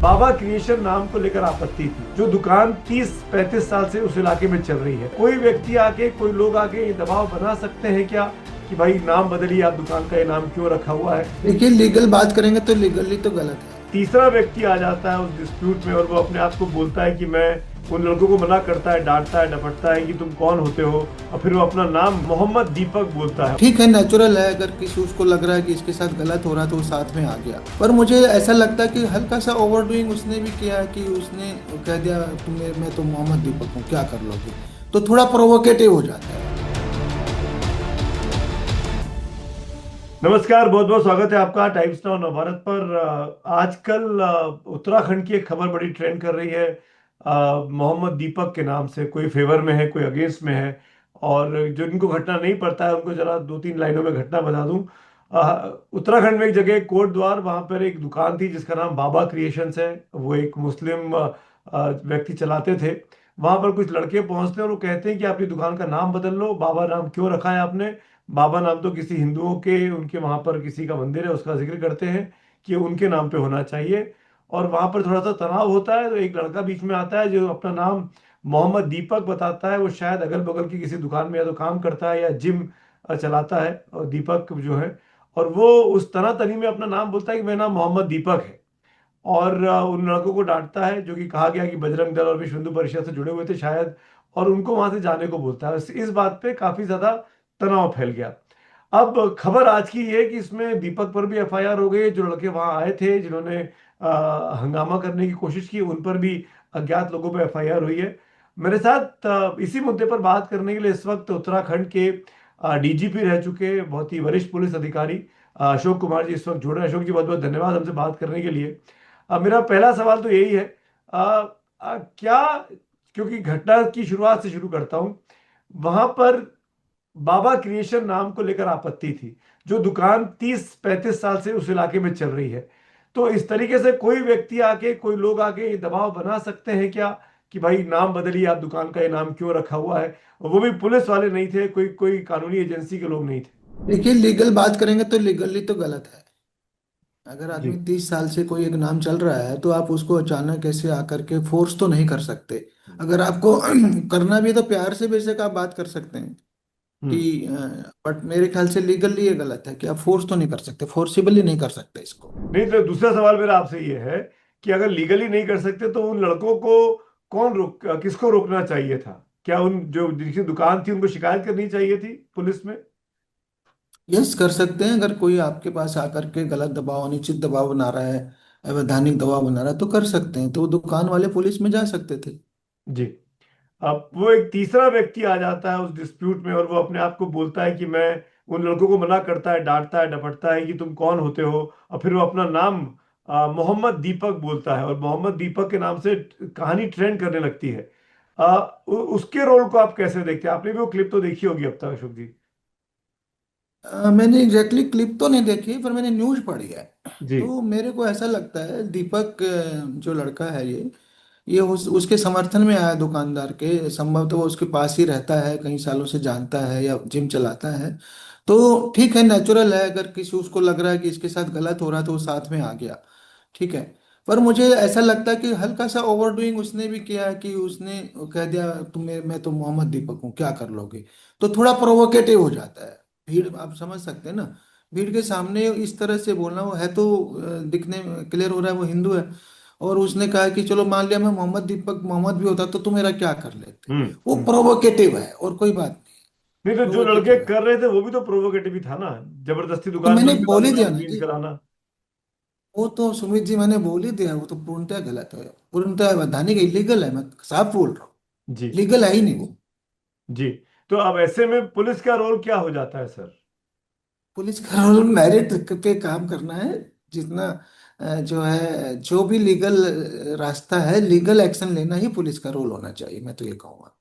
बाबा creation नाम को लेकर आपत्ति थी। जो दुकान 30-35 साल से उस इलाके में चल रही है, कोई व्यक्ति आके, कोई लोग आके ये दबाव बना सकते हैं क्या कि भाई नाम बदलिए, आप दुकान का ये नाम क्यों रखा हुआ है। देखिए, लीगल बात करेंगे तो लीगली तो गलत है। तीसरा व्यक्ति आ जाता है उस डिस्प्यूट में और वो अपने आप को बोलता है कि मैं उन लड़कों को मना करता है, डांटता है, डपटता है कि तुम कौन होते हो, और फिर वो अपना नाम मोहम्मद दीपक बोलता है। ठीक है, नेचुरल है। अगर किसी उसको लग रहा है कि इसके साथ गलत हो रहा है तो वो साथ में आ गया। पर मुझे ऐसा लगता है कि हल्का सा ओवर डूइंग उसने भी किया है कि उसने कह दिया तुम्हें, मैं तो मोहम्मद दीपक हूँ, क्या कर लोगे। तो थोड़ा प्रोवोकेटिव हो जाता है। नमस्कार, बहुत बहुत स्वागत है आपका टाइम्स नाउ नवभारत पर। आजकल उत्तराखंड की एक खबर बड़ी ट्रेंड कर रही है। मोहम्मद दीपक के नाम से कोई फेवर में है, कोई अगेंस्ट में है। और जो इनको घटना नहीं पड़ता है उनको जरा 2-3 लाइनों में घटना बता दूं। उत्तराखंड में एक जगह कोट द्वार, वहां पर एक दुकान थी जिसका नाम बाबा क्रिएशंस है। वो एक मुस्लिम व्यक्ति चलाते थे। वहां पर कुछ लड़के पहुंचते हैं और वो कहते हैं कि आपकी दुकान का नाम बदल लो। बाबा नाम क्यों रखा है आपने। बाबा नाम तो किसी हिंदुओं के, उनके वहां पर किसी का मंदिर है, उसका जिक्र करते हैं कि उनके नाम पे होना चाहिए। और वहां पर थोड़ा सा तनाव होता है तो एक लड़का बीच में आता है जो अपना नाम मोहम्मद दीपक बताता है। वो शायद अगल बगल की किसी दुकान में या तो काम करता है या जिम चलाता है, और दीपक जो है, और वो उस तनातनी में अपना नाम बोलता है कि मेरा नाम मोहम्मद दीपक है। और उन लड़कों को डांटता है, जो कि कहा गया कि बजरंग दल और विश्व हिंदू परिषद से जुड़े हुए थे शायद, और उनको वहां से जाने को बोलता है। इस बात पे काफी ज्यादा तनाव फैल गया। अब खबर आज की ये है कि इसमें दीपक पर भी एफआईआर हो गई है। जो लड़के वहां आए थे जिन्होंने हंगामा करने की कोशिश की, उन पर भी अज्ञात लोगों पर एफआईआर हुई है। मेरे साथ इसी मुद्दे पर बात करने के लिए इस वक्त उत्तराखंड के डीजीपी रह चुके बहुत ही वरिष्ठ पुलिस अधिकारी अशोक कुमार जी इस वक्त जुड़ रहे हैं। अशोक जी, बहुत बहुत धन्यवाद हमसे बात करने के लिए। अब मेरा पहला सवाल तो यही है, क्या, क्योंकि घटना की शुरुआत से शुरू करता हूं। वहां पर बाबा क्रिएशन नाम को लेकर आपत्ति थी। जो दुकान 30-35 साल से उस इलाके में चल रही है, तो इस तरीके से कोई व्यक्ति आके, कोई लोग आके ये दबाव बना सकते हैं क्या कि भाई नाम बदलिए, आप दुकान का ये नाम क्यों रखा हुआ है। वो भी पुलिस वाले नहीं थे, कोई कोई कानूनी एजेंसी के लोग नहीं थे। देखिए, लीगल बात करेंगे तो लीगली तो गलत है। अगर जी। आदमी 30 साल से कोई एक नाम चल रहा है तो आप उसको अचानक ऐसे आकर के फोर्स तो नहीं कर सकते। अगर आपको करना भी है तो प्यार से बेशक आप बात कर सकते हैं हम्म। कि बट मेरे ख्याल से लीगली ये गलत है कि आप फोर्स तो नहीं कर सकते, फोर्सिबली नहीं कर सकते इसको। नहीं, तो दूसरा सवाल मेरा आपसे ये है कि अगर लीगली नहीं कर सकते तो उन लड़कों को कौन रोक, किसको रोकना चाहिए था। क्या उन जो जिनकी दुकान थी उनको शिकायत करनी चाहिए थी पुलिस में। यस, कर सकते हैं। अगर कोई आपके पास आकर के गलत दबाव, अनुचित दबाव बना रहा है, अवैधानिक दबाव बना रहा है तो कर सकते हैं। तो दुकान वाले पुलिस में जा सकते थे। जी। अब वो एक तीसरा व्यक्ति आ जाता है उस डिस्प्यूट में और वो अपने आप को बोलता है कि मैं उन लड़कों को मना करता है, डांटता है, डपटता है कि तुम कौन होते हो, और फिर वो अपना नाम मोहम्मद दीपक बोलता है, और मोहम्मद दीपक के नाम से कहानी ट्रेंड करने लगती है। उसके रोल को आप कैसे देखते हैं। आपने भी वो क्लिप तो देखी होगी अब तक अशोक जी। मैंने एग्जैक्टली क्लिप तो नहीं देखी, पर मैंने न्यूज़ पढ़ी है। जी। तो मेरे को ऐसा लगता है दीपक जो लड़का है ये उसके समर्थन में आया दुकानदार के। संभवतः वो उसके पास ही रहता है, कई सालों से जानता है या जिम चलाता है। तो ठीक है, नेचुरल है। अगर किसी उसको लग रहा है कि इसके साथ गलत हो रहा है तो वो साथ में आ गया। ठीक है। पर मुझे ऐसा लगता है कि हल्का सा ओवर डूइंग उसने भी किया है कि उसने कह दिया तुम्हें, मैं तो मोहम्मद दीपक हूँ, क्या कर लोगे। तो थोड़ा प्रोवोकेटिव हो जाता है। भीड़, आप समझ सकते हैं ना। भीड़ के सामने इस तरह से बोलना, वो है तो दिखने में क्लियर हो रहा है वो हिंदू है। और उसने कहा कि चलो मान लिया मैं मोहम्मद दीपक मोहम्मद भी होता तो मेरा क्या कर लेते। हम्म। वो हम्म। प्रोवोकेटिव है और कोई बात नहीं। नहीं, तो जो लड़के प्रोवोकेटिव है। कर रहे थे वो भी तो प्रोवोकेटिव ही था ना। जबरदस्ती तो दुकान मैंने बंद बोल ही कराना, दिया ना जीम जी। कराना। वो तो सुमित जी, मैंने बोल ही दिया, वो तो पूर्णतः गलत है। पूर्णतः वैधानिक इलीगल है, मैं साफ बोल रहा हूँ। जी। लीगल है ही नहीं वो। जी। तो अब ऐसे में पुलिस का रोल क्या हो जाता है सर। पुलिस का रोल मेरिट पे काम करना है। जितना जो है, जो भी लीगल रास्ता है, लीगल एक्शन लेना ही पुलिस का रोल होना चाहिए, मैं तो ये कहूँगा।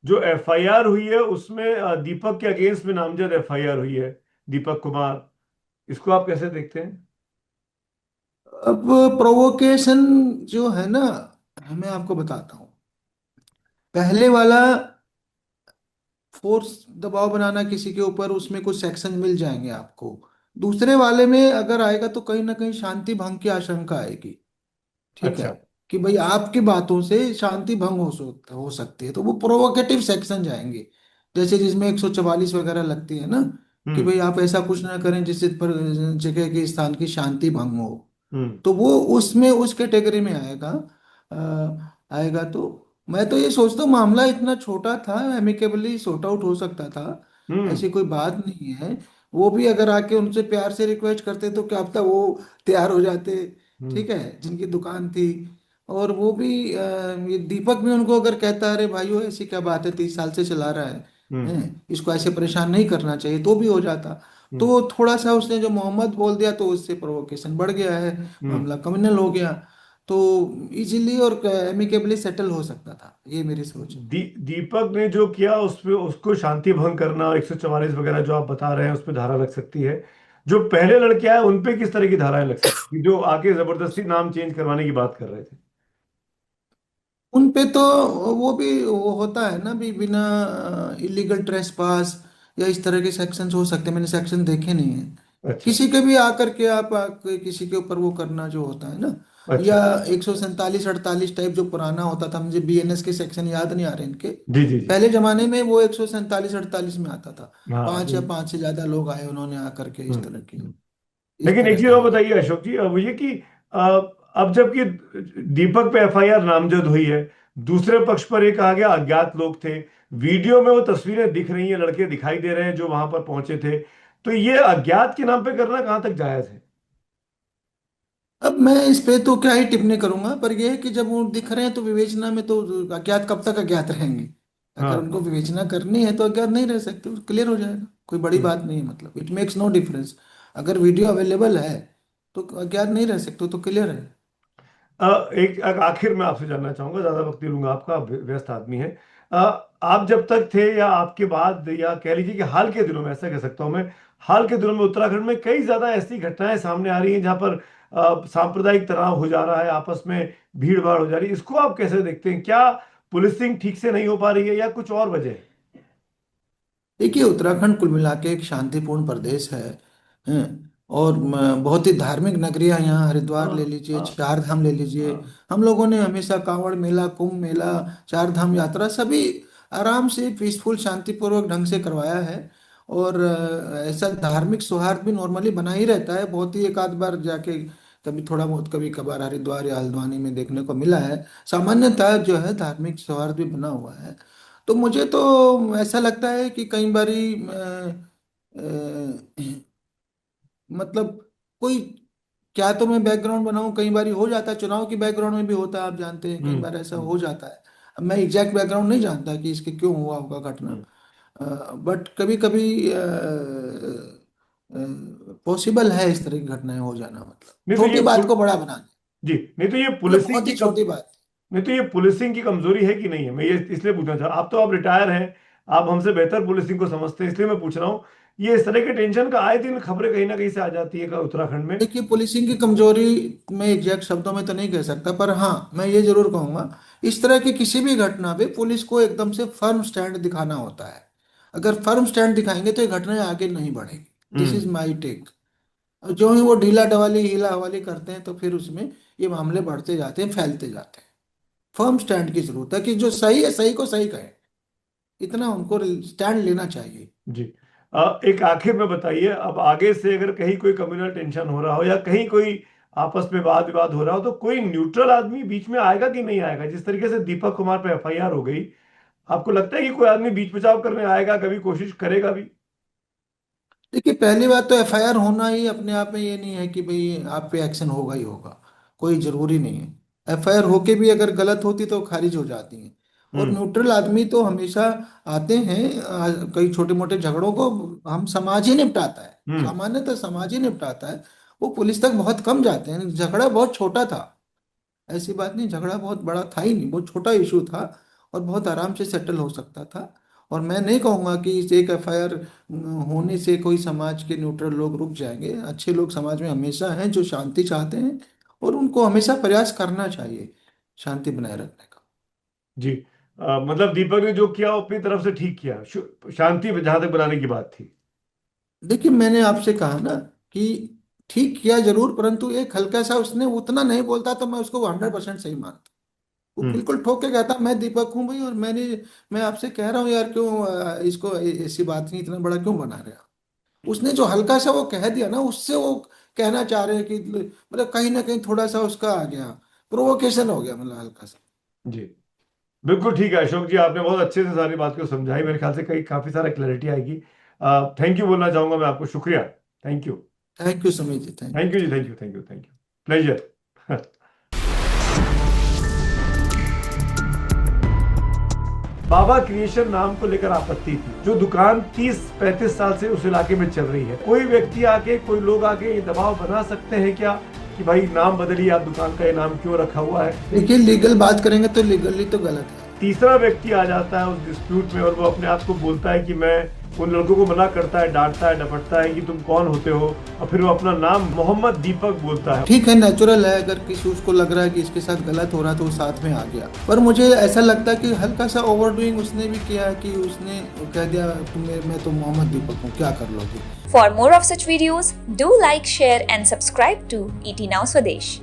जो एफआईआर हुई है उसमें दीपक के अगेंस्ट में नामजद एफआईआर हुई है, दीपक कुमार। इसको आप कैसे देखते हैं। अब प्रोवोकेशन जो है ना, मैं आपको बताता हूँ। पहले वाला फोर्स, दबाव बनाना किसी के ऊपर, उसमें कुछ सेक्शन मिल जाएंगे आपको। दूसरे वाले में अगर आएगा तो कहीं ना कहीं शांति भंग की आशंका आएगी। ठीक है, अच्छा। कि भाई आपकी बातों से शांति भंग हो सकती है, तो वो प्रोवोकेटिव सेक्शन जाएंगे, जैसे जिसमें 144 वगैरह लगती है ना, कि हम्म। भाई आप ऐसा कुछ ना करें जिससे पर जगह की स्थान की शांति भंग हो। हम्म। तो वो उसमें उस कैटेगरी में आएगा। आएगा तो मैं तो ये सोचता हूँ मामला इतना छोटा था, एमिकेबली सॉर्ट आउट हो सकता था, हम्म। ऐसी कोई बात नहीं है। वो भी अगर आके उनसे प्यार से रिक्वेस्ट करते तो क्या पता वो तैयार हो जाते। हम्म। ठीक है, जिनकी दुकान थी। और वो भी ये दीपक भी उनको अगर कहता, अरे भाइयों ऐसी क्या बात है, 30 साल से चला रहा हम्म। है, इसको ऐसे परेशान नहीं करना चाहिए, तो भी हो जाता। हम्म। तो थोड़ा सा उसने जो मोहम्मद बोल दिया तो उससे प्रोवोकेशन बढ़ गया है, हम्म। मामला क्रिमिनल हो गया। तो इजीली और एमिकेबली सेटल हो सकता था, ये मेरी सोच है। दीपक ने जो किया उस पे उसको शांति भंग करना और 144 वगैरह जो आप बता रहे हैं उस पे धारा लग सकती है। जो पहले लड़के आए उन पे किस तरह की धाराएं लग सकती हैं, जो आके जबरदस्ती नाम चेंज करवाने की बात कर रहे थे? उन पे तो वो भी वो होता है ना भी, बिना इलीगल ट्रेसपास या इस तरह के सेक्शंस हो सकते हैं, मैंने सेक्शन देखे नहीं है। अच्छा। किसी के भी आकर के आप किसी के ऊपर वो करना जो होता है ना, अच्छा। या 147 48 टाइप जो पुराना होता था, मुझे बीएनएस के सेक्शन याद नहीं आ रहे इनके। जी जी जी। पहले जमाने में वो 147 48 में आता था, हाँ। 5 या 5 से ज्यादा लोग आए, उन्होंने आकर के हम्म। इस तरह की, हम्म। इस लेकिन एक तरह चीज का और हो गया। बताइए अशोक जी, अब ये कि अ, अब जबकि दीपक पे एफआईआर नामजद हुई है, दूसरे पक्ष पर एक कहा गया अज्ञात लोग थे, वीडियो में वो तस्वीरें दिख रही हैं, लड़के दिखाई दे रहे हैं जो वहां पर पहुंचे थे, तो ये अज्ञात के नाम पे करना कहां तक जायज है? अब मैं इस पे तो क्या ही टिप्पणी करूंगा, पर यह है कि जब वो दिख रहे हैं तो विवेचना में तो अज्ञात कब तक अज्ञात रहेंगे। अगर हाँ। उनको विवेचना करनी है तो अज्ञात नहीं रह सकते, क्लियर हो जाएगा, कोई बड़ी हम्म। बात नहीं है, मतलब इट मेक्स नो डिफरेंस। अगर वीडियो अवेलेबल है तो अज्ञात नहीं रह सकते, तो क्लियर है। एक आखिर में आपसे जानना चाहूंगा, ज्यादा वक्त नहीं लूंगा आपका, आप व्यस्त आदमी हैं। अ, आप जब तक थे या आपके बाद, या कह लीजिए कि हाल के दिनों में, ऐसा कह सकता हूं मैं, हाल के दिनों में उत्तराखंड में कई ज्यादा ऐसी घटनाएं सामने आ रही हैं जहां पर सांप्रदायिक तनाव हो जा रहा है, आपस में भीड़ भाड़ हो जा रही है, इसको आप कैसे देखते हैं? क्या पुलिसिंग ठीक से नहीं हो पा रही है या कुछ और वजह है? देखिए, उत्तराखंड कुल मिला के एक शांतिपूर्ण प्रदेश है। और बहुत ही धार्मिक नगरियां यहाँ, हरिद्वार ले हाँ। लीजिए, हाँ। चार धाम ले लीजिए। हाँ। हम लोगों ने हमेशा कांवड़ मेला, कुंभ मेला, चार धाम यात्रा सभी आराम से पीसफुल शांतिपूर्वक ढंग से करवाया है। और ऐसा धार्मिक सौहार्द भी नॉर्मली बना ही रहता है, बहुत ही एक आध बार जाके कभी थोड़ा बहुत कभी कभार हरिद्वार या हल्द्वानी में देखने को मिला है। सामान्यतः जो है धार्मिक सौहार्द भी बना हुआ है। तो मुझे तो ऐसा लगता है कि कई बारी मतलब कोई, क्या तो मैं बैकग्राउंड बनाऊं, कई बारी हो जाता है, चुनाव की बैकग्राउंड में भी होता है, आप जानते हैं, कई हम्म। बार ऐसा हम्म। हो जाता है। अब मैं एग्जैक्ट बैकग्राउंड नहीं जानता कि इसके क्यों हुआ होगा घटना, हम्म। बट कभी कभी पॉसिबल है इस तरह की घटनाएं हो जाना, मतलब नहीं तो ये छोटी बात को बड़ा बनाना, जी, नहीं तो ये मतलब पुलिसिंग बहुत ही की छोटी बात। नहीं तो ये पुलिसिंग की कमजोरी है कि नहीं है, मैं ये इसलिए पूछना चाह, आप तो आप रिटायर हैं, आप हमसे बेहतर पुलिसिंग को समझते हैं, इसलिए मैं पूछ रहा हूँ। ये इस तरह के टेंशन का आए दिन खबरें कहीं ना कहीं से आ जाती है उत्तराखंड में। देखिए, पुलिसिंग की कमजोरी मैं एग्जैक्ट शब्दों में तो नहीं कह सकता, पर हाँ मैं ये जरूर कहूंगा, इस तरह की किसी भी घटना पे पुलिस को एकदम से फर्म स्टैंड दिखाना होता है। अगर फर्म स्टैंड दिखाएंगे तो ये घटनाएं आगे नहीं बढ़ेगी। This is hmm. My take. जो ही वो ढीला डवाली हीला हवाली करते हैं तो फिर उसमें ये मामले बढ़ते जाते हैं, फैलते जाते हैं। फर्म स्टैंड की जरूरत है, कि जो सही है सही को सही कहे, इतना उनको स्टैंड लेना चाहिए। जी। एक आखिर में बताइए, अब आगे से अगर कहीं कोई कम्युनल टेंशन हो रहा हो या कहीं कोई आपस में वाद विवाद हो रहा हो, तो कोई न्यूट्रल आदमी बीच में आएगा कि नहीं आएगा? जिस तरीके से दीपक कुमार पे एफआईआर हो गई, आपको लगता है कि कोई आदमी बीच बचाव करने आएगा, कभी कोशिश करेगा भी? देखिए, पहली बात तो एफआईआर होना ही अपने आप में ये नहीं है कि भाई आप पे एक्शन होगा ही होगा, कोई जरूरी नहीं है। एफआईआर होके भी अगर गलत होती तो खारिज हो जाती है। और हम्म। न्यूट्रल आदमी तो हमेशा आते हैं, कई छोटे मोटे झगड़ों को हम समाज ही निपटाता है, हम्म। सामान्यतः समाज ही निपटाता है। वो पुलिस तक बहुत कम जाते हैं, झगड़ा बहुत छोटा था, ऐसी बात नहीं, झगड़ा बहुत बड़ा था ही नहीं, बहुत छोटा इशू था, और बहुत आराम से सेटल हो सकता था। और मैं नहीं कहूँगा कि इस एक एफआईआर होने से कोई समाज के न्यूट्रल लोग रुक जाएंगे। अच्छे लोग समाज में हमेशा हैं जो शांति चाहते हैं, और उनको हमेशा प्रयास करना चाहिए शांति बनाए रखने का। जी। मतलब दीपक ने जो किया वो अपनी तरफ से ठीक किया, शांति जहां तक बनाने की बात थी। देखिए, मैंने आपसे कहा ना कि ठीक किया जरूर, परंतु एक हल्का सा उसने उतना नहीं बोलता तो मैं उसको 100% सही मानता। वो हम्म। बिल्कुल ठोक के कहता मैं दीपक हूँ भाई, और मैं आपसे कह रहा हूँ यार, क्यों इसको ऐसी बात नहीं इतना बड़ा क्यों बना रहे हो। उसने जो हल्का सा वो कह दिया ना, उससे वो कहना चाह रहे हैं कि मतलब कहीं ना कहीं थोड़ा सा उसका आ गया, प्रोवोकेशन हो गया, मतलब हल्का सा। जी, बिल्कुल ठीक है अशोक जी, आपने बहुत अच्छे से सारी बात को समझाई। मेरे ख्याल से कई काफी सारा क्लैरिटी आएगी। थैंक यू बोलना चाहूंगा मैं आपको, शुक्रिया। Thank you. Thank you Sumit ji, thank thank you you. जी, thank you, thank you, thank you. Pleasure. Baba creation नाम को लेकर आपत्ति थी। जो दुकान 30-35 साल से उस इलाके में चल रही है, कोई व्यक्ति आके, कोई लोग आके ये दबाव बना सकते हैं क्या कि भाई नाम बदलिए, आप दुकान का ये नाम क्यों रखा हुआ है। देखिए, लीगल बात करेंगे तो लीगली तो गलत है। तीसरा व्यक्ति आ जाता है उस डिस्प्यूट में और वो अपने आप को बोलता है कि मैं, उन लड़कों को मना करता है, डांटता है, डपटता है कि तुम कौन होते हो, और फिर वो अपना नाम मोहम्मद दीपक बोलता है। ठीक है, नेचुरल है, अगर किसी उसको लग रहा है कि इसके साथ गलत हो रहा है तो वो साथ में आ गया। पर मुझे ऐसा लगता है कि हल्का सा ओवर डूइंग उसने भी किया है, कि उसने कह दिया तुम्हें, मैं तो मोहम्मद दीपक हूँ, क्या कर लोगे। For more of such videos, do like, share and subscribe to ET Now Swadesh.